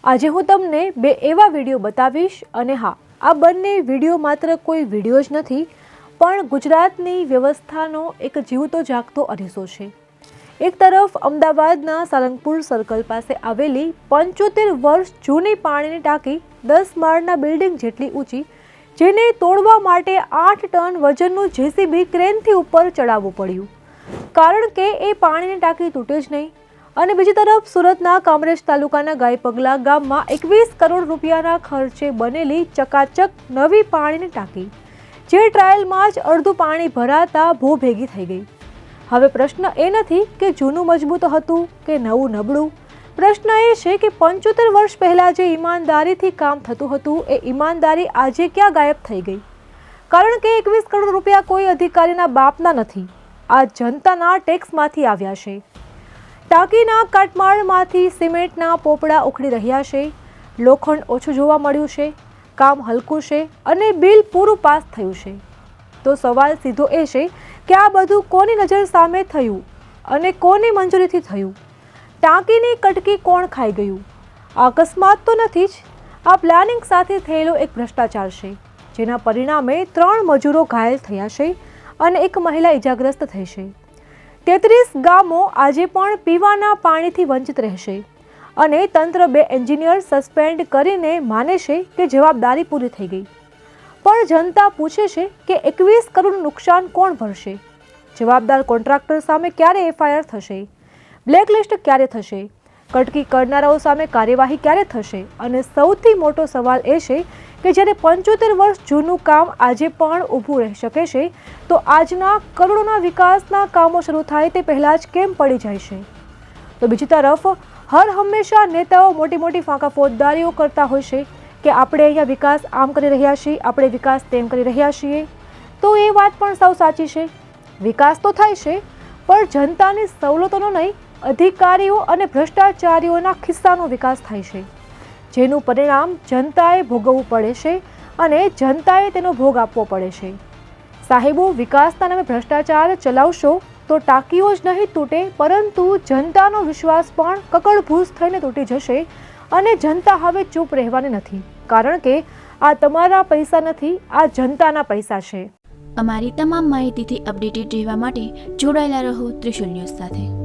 આજે હું તમને બે એવા વિડીયો બતાવીશ અને હા, આ બંને વિડીયો માત્ર કોઈ વિડીયો જ નથી પણ ગુજરાતની વ્યવસ્થાનો એક જીવતો જાગતો અરીસો છે। એક તરફ અમદાવાદના સારંગપુર સર્કલ પાસે આવેલી 75 વર્ષ જૂની પાણીની ટાંકી 10 માળના બિલ્ડિંગ જેટલી ઊંચી, જેને તોડવા માટે 8 ટન વજનનું જેસીબી ક્રેનથી ઉપર ચડાવવું પડ્યું, કારણ કે એ પાણીની ટાંકી તૂટે જ નહીં। અને બીજી તરફ સુરતના કામરેજ તાલુકાના ગાયપગલા ગામમાં 21 કરોડ રૂપિયાના ખર્ચે બનેલી ચકાચક નવી પાણીની ટાંકી, જે ટ્રાયલમાં જ અડધું પાણી ભરાતા ભૂ ભેગી થઈ ગઈ। હવે પ્રશ્ન એ નથી કે જૂનું મજબૂત હતું કે નવું નબળું, પ્રશ્ન એ છે કે 75 વર્ષ પહેલા જે ઈમાનદારીથી કામ થતું હતું એ ઈમાનદારી આજે ક્યાં ગાયબ થઈ ગઈ? કારણ કે 21 કરોડ રૂપિયા કોઈ અધિકારીના બાપના નથી, આ જનતાના ટેક્સમાંથી આવ્યા છે। ટાંકીના કાટમાળમાંથી સિમેન્ટના પોપડા ઉખડી રહ્યા છે, લોખંડ ઓછું જોવા મળ્યું છે, કામ હલકું છે અને બિલ પૂરું પાસ થયું છે। તો સવાલ સીધો એ છે કે આ બધું કોની નજર સામે થયું અને કોની મંજૂરીથી થયું? ટાંકીની કટકી કોણ ખાઈ ગયું? અકસ્માત તો નથી જ, આ પ્લાનિંગ સાથે થયેલો એક ભ્રષ્ટાચાર છે, જેના પરિણામે 3 મજૂરો ઘાયલ થયા છે અને એક મહિલા ઇજાગ્રસ્ત થઈ છે। 33 ગામો આજે પણ પીવાના પાણીથી વંચિત રહેશે અને તંત્ર 2 એન્જિનિયર સસ્પેન્ડ કરીને માને છે કે જવાબદારી પૂરી થઈ ગઈ। પણ જનતા પૂછે છે કે 21 કરોડનું નુકસાન કોણ ભરશે? જવાબદાર કોન્ટ્રાક્ટર સામે ક્યારે એફઆઈઆર થશે? બ્લેકલિસ્ટ ક્યારે થશે? કટકી કરનારાઓ સામે કાર્યવાહી ક્યારે થશે? અને સૌથી મોટો સવાલ એ છે કે જ્યારે 75 વર્ષ જૂનું કામ આજે પણ ઊભું રહી શકે છે, તો આજના કરોડોના વિકાસના કામો શરૂ થાય તે પહેલાં જ કેમ પડી જાય છે? તો બીજી તરફ હર હંમેશા નેતાઓ મોટી ફાંકા ફોજદારીઓ કરતા હોય છે કે આપણે અહીંયા વિકાસ આમ કરી રહ્યા છીએ, આપણે વિકાસ તેમ કરી રહ્યા છીએ। તો એ વાત પણ સાવ સાચી છે, વિકાસ તો થાય છે પણ જનતાની સવલતોનો નહીં, અધિકારીઓ અને ભ્રષ્ટાચારીઓના ખિસ્સાનો વિકાસ થાય છે, જેનું પરિણામ જનતાએ ભોગવવું પડે છે અને જનતાએ તેનો ભોગ આપવો પડે છે। સાહેબો, વિકાસના નામે ભ્રષ્ટાચાર ચલાવશો તો ટાંકીઓ જ નહીં તૂટે, પરંતુ જનતાનો વિશ્વાસ પણ કકડભૂસ થઈને તૂટી જશે અને જનતા હવે ચૂપ રહેવાની નથી, કારણ કે આ તમારા પૈસા નથી, આ જનતાના પૈસા છે। અમારી તમામ માહિતીથી અપડેટેડ રહેવા માટે જોડાયેલા રહો ત્રિશુલ ન્યૂઝ સાથે।